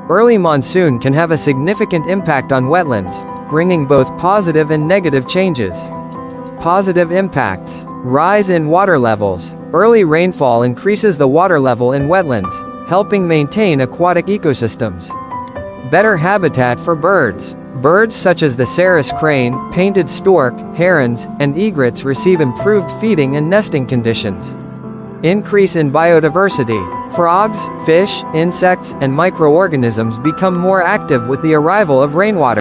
Early monsoon can have a significant impact on wetlands, bringing both positive and negative changes. Positive impacts. Rise in water levels. Early rainfall increases the water level in wetlands, helping maintain aquatic ecosystems. Better habitat for birds. Birds such as the Sarus crane, painted stork, herons, and egrets receive improved feeding and nesting conditions. Increase in biodiversity. Frogs, fish, insects, and microorganisms become more active with the arrival of rainwater.